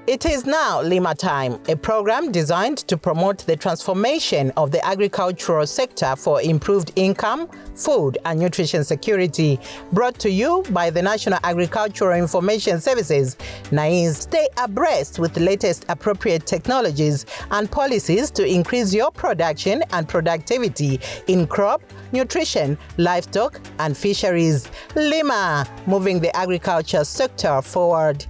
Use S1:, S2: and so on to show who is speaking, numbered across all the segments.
S1: It is now Lima Time, a program designed to promote the transformation of the agricultural sector for improved income, food and nutrition security, brought to you by the National Agricultural Information Services, NAIS. Stay abreast with the latest appropriate technologies and policies to increase your production and productivity in crop, nutrition, livestock and fisheries. Lima, moving the agriculture sector forward.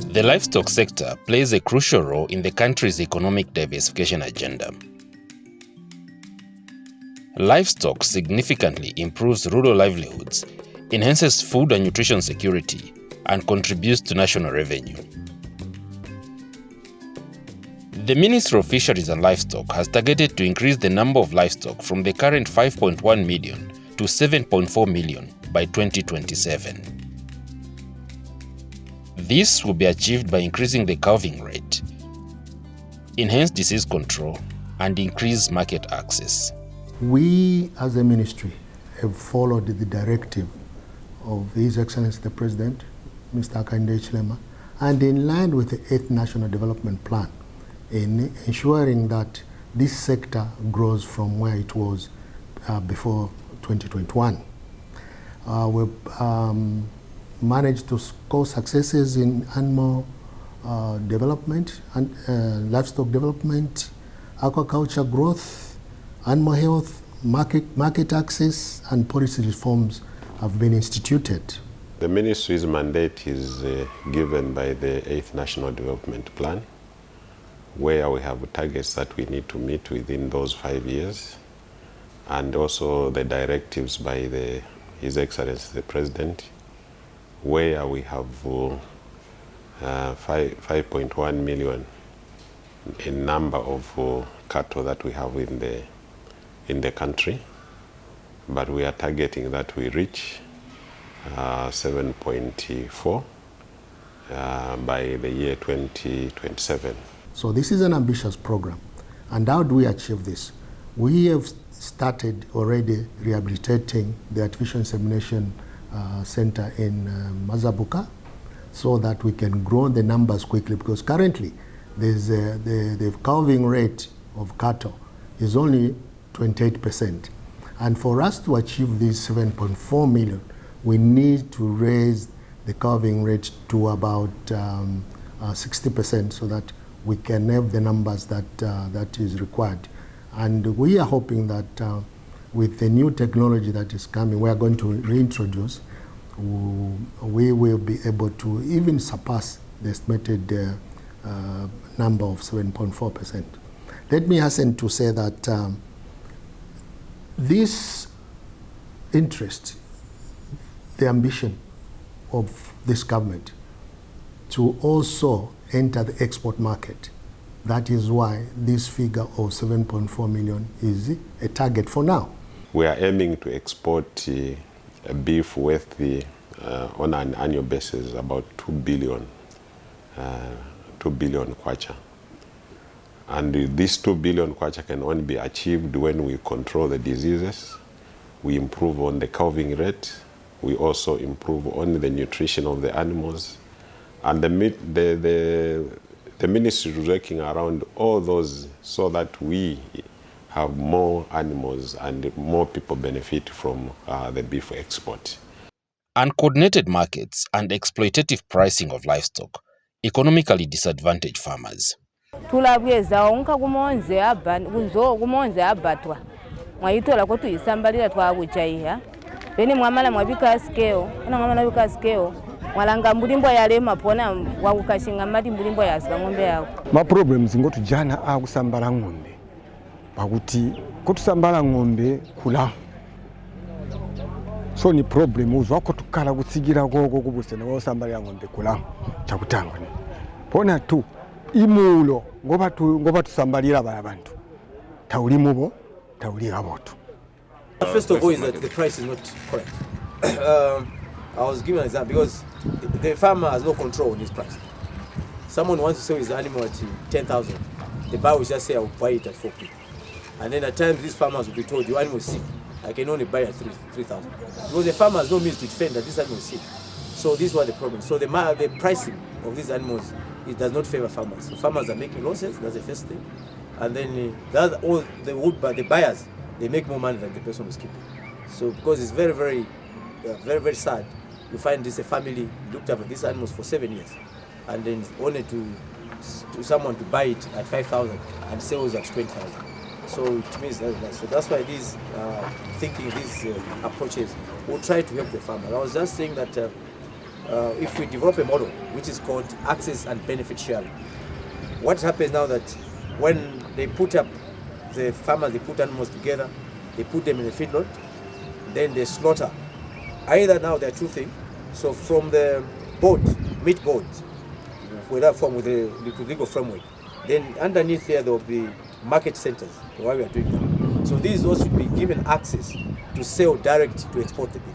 S2: The livestock sector plays a crucial role in the country's economic diversification agenda. Livestock significantly improves rural livelihoods, enhances food and nutrition security, and contributes to national revenue. The Ministry of Fisheries and Livestock has targeted to increase the number of livestock from the current 5.1 million to 7.4 million by 2027. This will be achieved by increasing the calving rate, enhance disease control, and increase market access.
S3: We as a ministry have followed the directive of His Excellency the President, Mr. Akande Lima, and in line with the 8th National Development Plan in ensuring that this sector grows from where it was before 2021. We've managed to score successes in animal development, and livestock development, aquaculture growth, animal health, market access, and policy reforms have been instituted.
S4: The ministry's mandate is given by the 8th National Development Plan, where we have targets that we need to meet within those 5 years, and also the directives by His Excellency the President, where we have 5.1 million in number of cattle that we have in the country, but we are targeting that we reach 7.4 by the year 2027.
S3: So this is an ambitious program. And how do we achieve this? We have started already rehabilitating the artificial insemination center in Mazabuka, so that we can grow the numbers quickly, because currently there's the calving rate of cattle is only 28%. And for us to achieve this 7.4 million, we need to raise the calving rate to about 60%, so that we can have the numbers that is required. And we are hoping that with the new technology that is coming, we are going to reintroduce, we will be able to even surpass the estimated number of 7.4%. Let me hasten to say that this interest, the ambition of this government to also enter the export market, that is why this figure of 7.4 million is a target for now.
S4: We are aiming to export beef worth on an annual basis about 2 billion kwacha. And this 2 billion kwacha can only be achieved when we control the diseases, we improve on the calving rate, we also improve on the nutrition of the animals, and the ministry is working around all those so that we have more animals and more people benefit from the beef export.
S2: Uncoordinated markets and exploitative pricing of livestock economically disadvantage farmers.
S5: Tulabweza onka kumonze abatwa mwayitola ko tuyisambalira twabuchaiha beni mwamala mwabika skeo na mwamala mwabika skeo mwalanga mbulimbo yalema pona wakukashinga mati mbulimbo yasika ng'ombe yako
S6: ma problems ngotu jana akusambala ng'ombe bakuti kutusambala ng'ombe kula so ni problem uzwako tukala kutsigira koko kubusena wasambalira ng'ombe kula chakutangwa ne pona tu imulo ngoba tusambalira abantu tawuli mubo tawuli abotu.
S7: First of all is that the price is not correct. I was giving an example because the farmer has no control on his price. Someone wants to sell his animal at 10,000. The buyer will just say, I will buy it at 4K. And then at times these farmers will be told, your animal is sick. I can only buy at 3,000. Because the farmer has no means to defend that this animal is sick. So this was the problem. So the pricing of these animals, it does not favor farmers. So farmers are making losses, that's the first thing. And then the buyers, they make more money than the person who's keeping. So because it's very, very sad, you find this a family looked after these animals for 7 years, and then only to someone to buy it at 5,000 and sells at 20,000. So it means so that's why these approaches will try to help the farmer. I was just saying that if we develop a model which is called access and benefit sharing, what happens now that when they put up the farmers, they put animals together, they put them in a feedlot, then they slaughter. Either now there are two things. So from the meat board, with that form with the legal framework, then underneath there will be market centers, why we are doing that. So these also should be given access to sell direct to export the beef.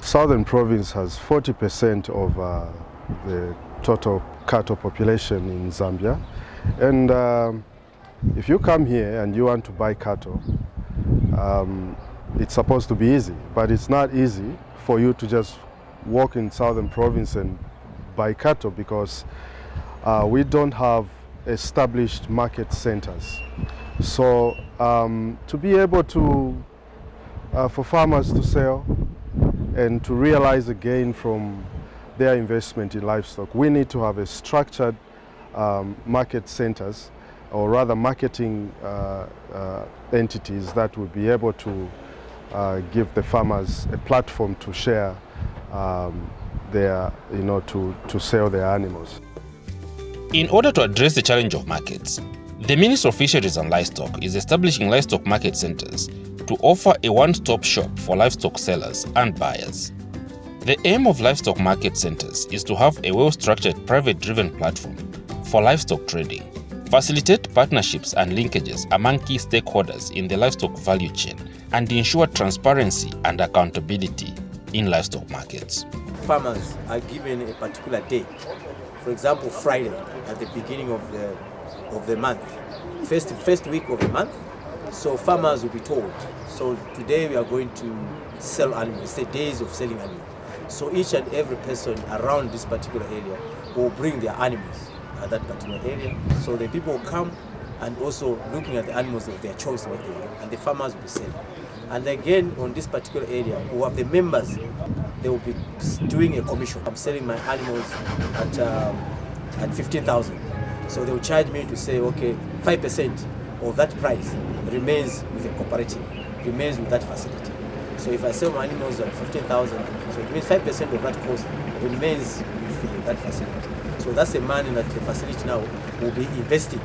S8: Southern Province has 40% of the total cattle population in Zambia. And if you come here and you want to buy cattle, it's supposed to be easy, but it's not easy for you to just walk in Southern Province and buy cattle because we don't have established market centers. So to be able to, for farmers to sell and to realize a gain from their investment in livestock, we need to have a structured market centers, or rather marketing entities that will be able to give the farmers a platform to share to sell their animals.
S2: In order to address the challenge of markets, the Ministry of Fisheries and Livestock is establishing livestock market centers to offer a one-stop shop for livestock sellers and buyers. The aim of livestock market centers is to have a well-structured private-driven platform for livestock trading, facilitate partnerships and linkages among key stakeholders in the livestock value chain, and ensure transparency and accountability in livestock markets.
S7: Farmers are given a particular day. For example, Friday at the beginning of the month, first week of the month. So farmers will be told, so today we are going to sell animals, it's the days of selling animals. So each and every person around this particular area will bring their animals at that particular area. So the people will come and also looking at the animals of their choice, and the farmers will be selling. And again, on this particular area, we have the members, they will be doing a commission. I'm selling my animals at 15,000. So they will charge me to say, okay, 5% of that price remains with the cooperative, remains with that facility. So if I sell my animals at 15,000, so it means 5% of that cost remains with that facility. So that's the money that the facility now will be investing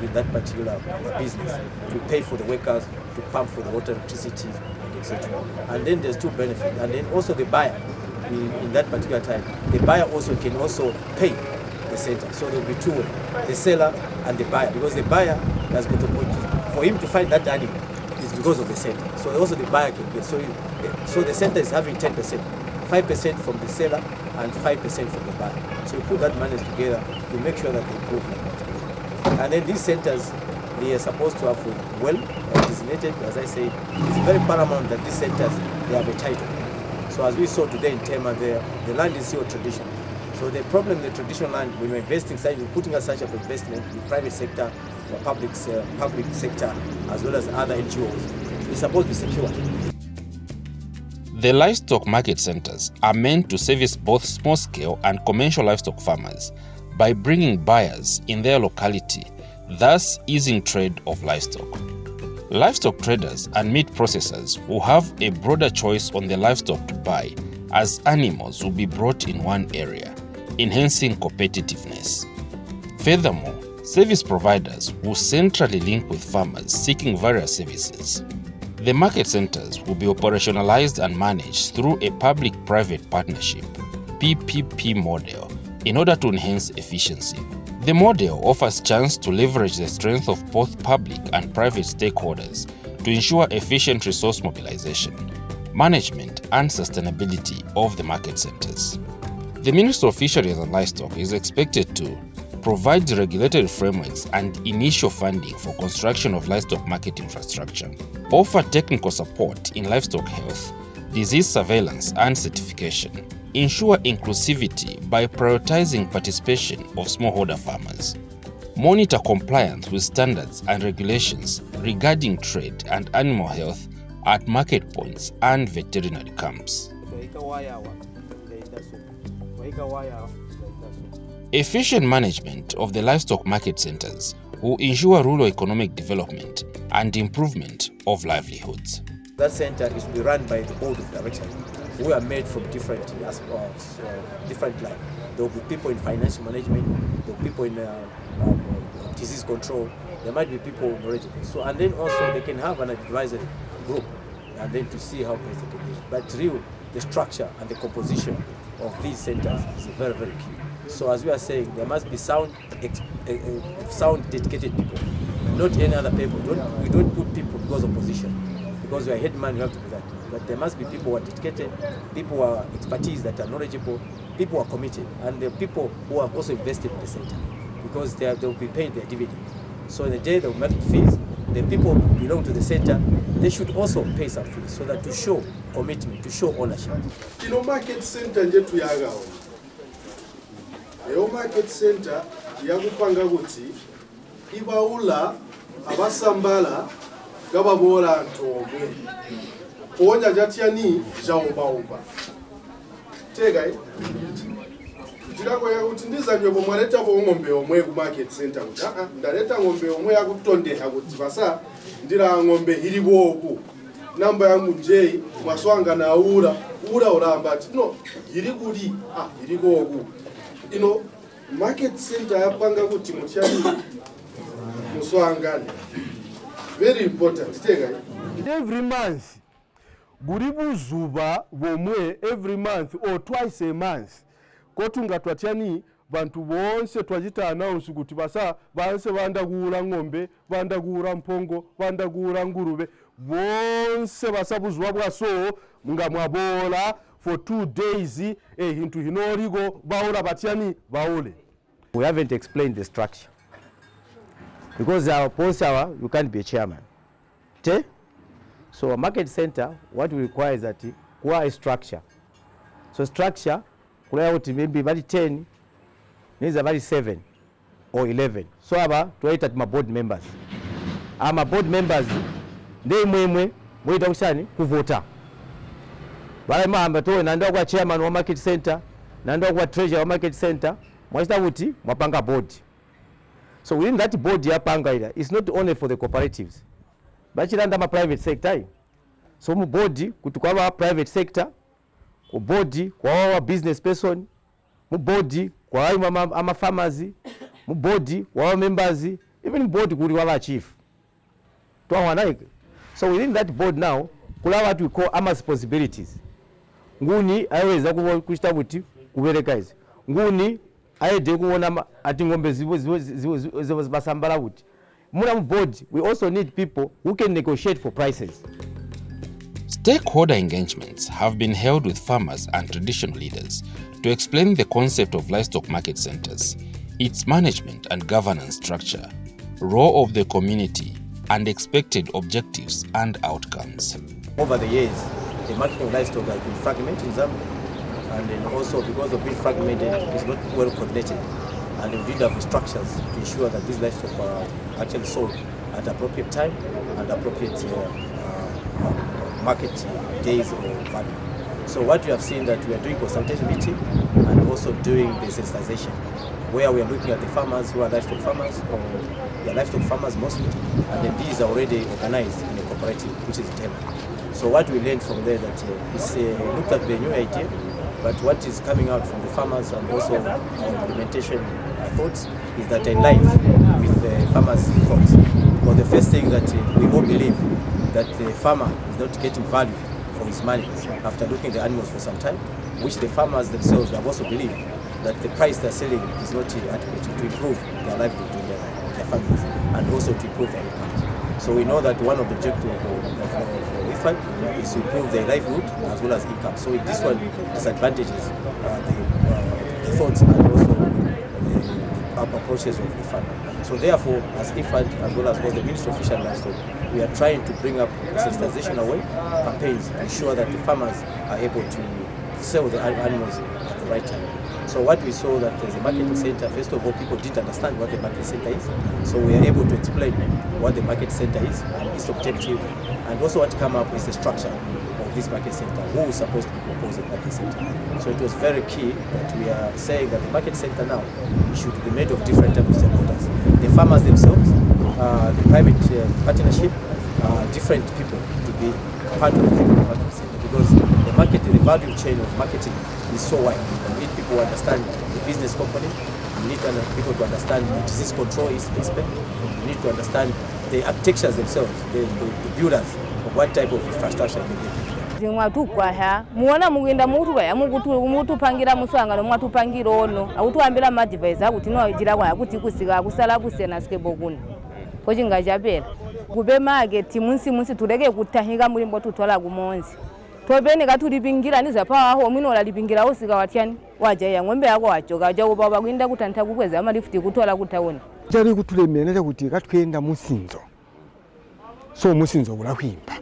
S7: in that particular business to pay for the workers, to pump for the water, electricity, and etc. And then there's two benefits. And then also the buyer, in that particular time, the buyer also can also pay the center. So there will be two ways, the seller and the buyer, because the buyer has got to put, for him to find that animal is because of the center. So also the buyer can get, so the center is having 10%, 5% from the seller and 5% from the buyer. So you put that money together to make sure that they improve that. And then these centers, they are supposed to have well designated, as I said, it's very paramount that these centers, they have a title. So as we saw today in Tema, the land is still traditional. So the problem in the traditional land, when we're investing, we're putting aside such an investment in the private sector or public sector, as well as other NGOs, it's supposed to be secure.
S2: The livestock market centers are meant to service both small-scale and commercial livestock farmers by bringing buyers in their locality, thus easing trade of livestock. Livestock traders and meat processors will have a broader choice on the livestock to buy, as animals will be brought in one area, enhancing competitiveness. Furthermore, service providers will centrally link with farmers seeking various services. The market centers will be operationalized and managed through a public-private partnership (PPP) model in order to enhance efficiency. The model offers chance to leverage the strength of both public and private stakeholders to ensure efficient resource mobilization. management and sustainability of the market centres. The Ministry of Fisheries and Livestock is expected to provide regulatory frameworks and initial funding for construction of livestock market infrastructure, offer technical support in livestock health, disease surveillance and certification, ensure inclusivity by prioritizing participation of smallholder farmers, monitor compliance with standards and regulations regarding trade and animal health at market points and veterinary camps. Efficient management of the livestock market centres will ensure rural economic development and improvement of livelihoods.
S7: That centre is to be run by the board of directors, who are made from different lines. There will be people in financial management, there will be people in disease control, there might be people knowledgeable. So, and then also they can have an advisory group, and then to see how best they can use. But the structure and the composition of these centres is very, very key. So as we are saying, there must be sound dedicated people, not any other people. We don't put people because of position, because you are head man, you have to do that. But there must be people who are dedicated, people who are expertise that are knowledgeable, people who are committed, and the people who have also invested in the centre, because they will be paid their dividend. So in the day they will make fees, the people who belong to the centre, they should also pay some fees, so that to show commitment, to show ownership.
S8: Market center njetu yagawo. Eyo market center yakupanga kuti ibaula abasambala gababola ntomwe. Kuonya jatiani jaobaoba. Tega Jirako ya kuti ndizanywe bomwaleta bo ngombe omwe ku market center kuti ndaleta ngombe omwe yakutondeha kuti basa ndira ngombe ilibo oku namba yangu njei mwaswanga na ura uramba ati no iri kuli iri oku market center yapanga kuti muchani muswangane very important tega
S9: every month guri buzuba bomwe every month or twice a month kotunga twatiani bantu bonse twajita announce kuti basa banse bandagura ngombe bandagura mpongo bandagura ngurube bonse basabuzwa bwaso nga mwabola for 2 days hintu hinorigo baola batiani baole.
S10: We haven't explained the structure because our post you can't be a chairman. Okay? So a market center, what we require is that a structure. So structure maybe about 10 needs about 7 or 11. So aba to at my board members. My board members they mwemwe mwita kushani kuvota. Bale mamba to nanda kwa chairman wa market center, nanda kwa treasurer wa market center, mwita wuti mwapanga board. So within that board ya panga ila, it's not only for the cooperatives. But chilanda ma private sector. So mu board kutukwa private sector, ku board kwa business person, mu board kwa ama farmers, mu board kwa members, even board kuli wala chief. So within that board now, kula what we call ama responsibilities. Nguni aweza kuchita buti kubereka hizi. Nguni aide kuona ati ngombe zibo basambala buti. Muna board, we also need people who can negotiate for prices.
S2: Stakeholder engagements have been held with farmers and traditional leaders to explain the concept of livestock market centres, its management and governance structure, role of the community, and expected objectives and outcomes.
S7: Over the years, the market of livestock has been fragmented in Zambia, and then also because of being fragmented, it's not well coordinated. And we did have structures to ensure that these livestock are actually sold at appropriate time and appropriate market days or value. So what we have seen that we are doing consultation meeting and also doing the sensitization, where we are looking at the farmers who are livestock farmers, or they are livestock farmers mostly, and then these are already organized in a cooperative, which is determined. So what we learned from there that is looked at the new idea, but what is coming out from the farmers and also our implementation thoughts is that in line with the farmers' thoughts. Because the first thing that we all believe that the farmer is not getting value for his money after looking at the animals for some time, which the farmers themselves have also believed that the price they're selling is not adequate to improve their livelihood in their families and also to improve their income. So we know that one of the objectives of IFAD is to improve their livelihood as well as income. So this one disadvantages the thoughts and also the approaches of the farmer. So therefore, as IFAD as well as the Ministry of Fisheries and Livestock, we are trying to bring up sensitization away campaigns to ensure that the farmers are able to sell the animals at the right time. So what we saw that there's a marketing center, first of all, people didn't understand what the market center is. So we are able to explain what the market center is and its objective, and also what come up is the structure of this market center, who is supposed to be composing market center. So it was very key that we are saying that the market center now should be made of different types of stakeholders. The farmers themselves, the private partnership, different people to be part of the market center, because the market, the value chain of marketing is so wide. You need people who understand the business company, you need people to understand the disease control aspect, you need to understand the architectures themselves, the builders, of what type of infrastructure they need.
S5: muona mugenda mutupangira musanga nomwatupangira ono akutuambira madivise akuti noijira kwa kuti kusika kusala kusena skebo kuno kochinga chapera kube market munsi tuleke kutahika mulimbo tutola kumonzi tobene katulipingira niza pa aho mwino lalipingira osika watyani wajaya ng'ombe yako wachoka waja kuba kwinda kutantha kukweza amalifuti kutola kutaona
S6: tari kutulemeneza kuti katwenda musinzo so musinzo bulakwimba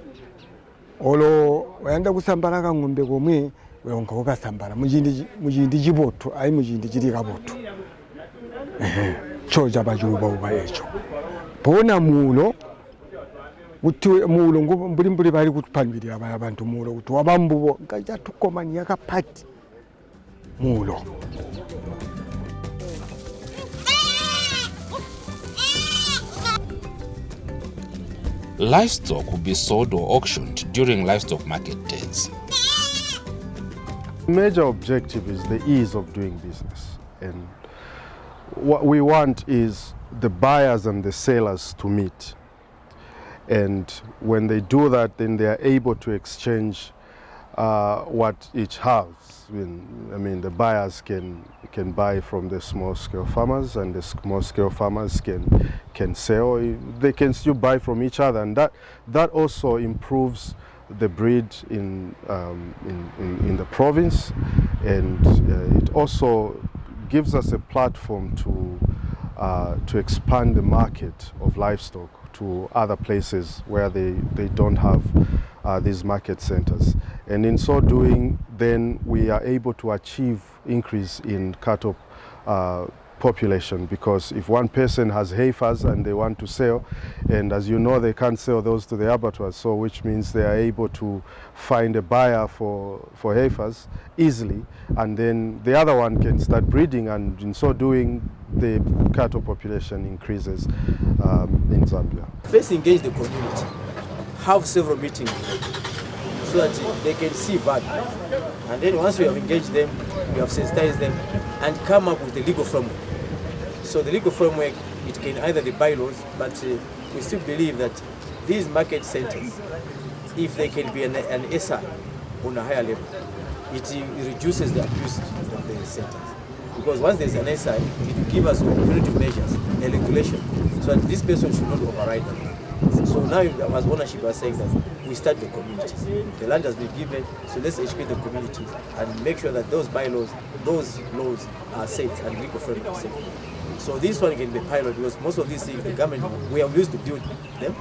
S6: olo wayanda kusambala ka ng'ombe komwe weonka ukasambala mujindi chiboto ayi mujindi chili kaboto choja bajuba uba echo bona mulo kuti mulo mbuli bali kutupambirira abantu mulo kuti wabambubo ngaja tukomani yakapati mulo.
S2: Livestock will be sold or auctioned during livestock market days.
S8: The major objective is the ease of doing business, and what we want is the buyers and the sellers to meet, and when they do that, then they are able to exchange what each has. I mean, the buyers can buy from the small-scale farmers, and the small-scale farmers can sell. They can still buy from each other, and that also improves the breed in the province, and it also gives us a platform to expand the market of livestock to other places where they don't have these market centers. And in so doing, then we are able to achieve increase in cattle population, because if one person has heifers and they want to sell, and as you know, they can't sell those to the abattoirs, so which means they are able to find a buyer for heifers easily, and then the other one can start breeding, and in so doing, the cattle population increases in Zambia.
S7: First, engage the community, have several meetings so that they can see value, and then once we have engaged them, we have sensitized them, and come up with the legal framework. So the legal framework, it can either be bylaws, but we still believe that these market centers, if they can be an SI on a higher level, it reduces the abuse of the centers. Because once there's an SI, it will give us preventive measures and regulation, so that this person should not override them. So now, as ownership was saying that we start the community. The land has been given, so let's educate the community and make sure that those bylaws, those laws are set and legal framework is set. So this one can be pilot, because most of these things, the government, we are used to build them.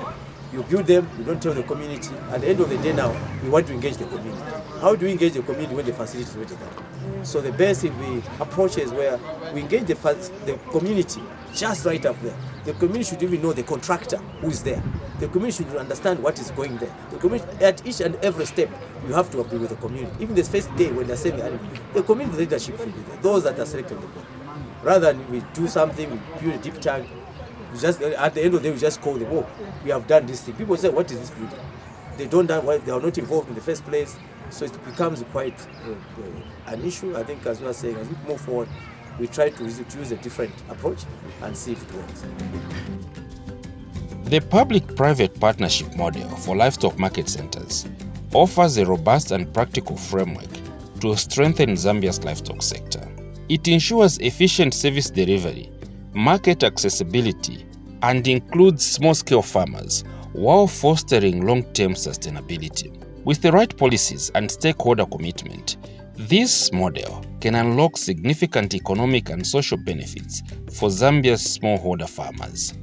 S7: You build them, you don't tell the community. At the end of the day now, we want to engage the community. How do we engage the community when the facility is already there? So the best approach is where we engage the community just right up there. The community should even know the contractor who is there. The community should understand what is going there. The community, at each and every step, you have to be with the community. Even the first day when they're selling the animal, the community leadership should be there. Those that are selected on the board. Rather than we do something, we build a deep tank, just at the end of the day, we just call them, oh, we have done this thing. People say, what is this building? They don't know why they are not involved in the first place. So it becomes quite an issue. I think, as we are saying, as we move forward, we try to use a different approach and see if it works.
S2: The public-private partnership model for livestock market centers offers a robust and practical framework to strengthen Zambia's livestock sector. It ensures efficient service delivery, market accessibility, and includes small-scale farmers while fostering long-term sustainability. With the right policies and stakeholder commitment, this model can unlock significant economic and social benefits for Zambia's smallholder farmers.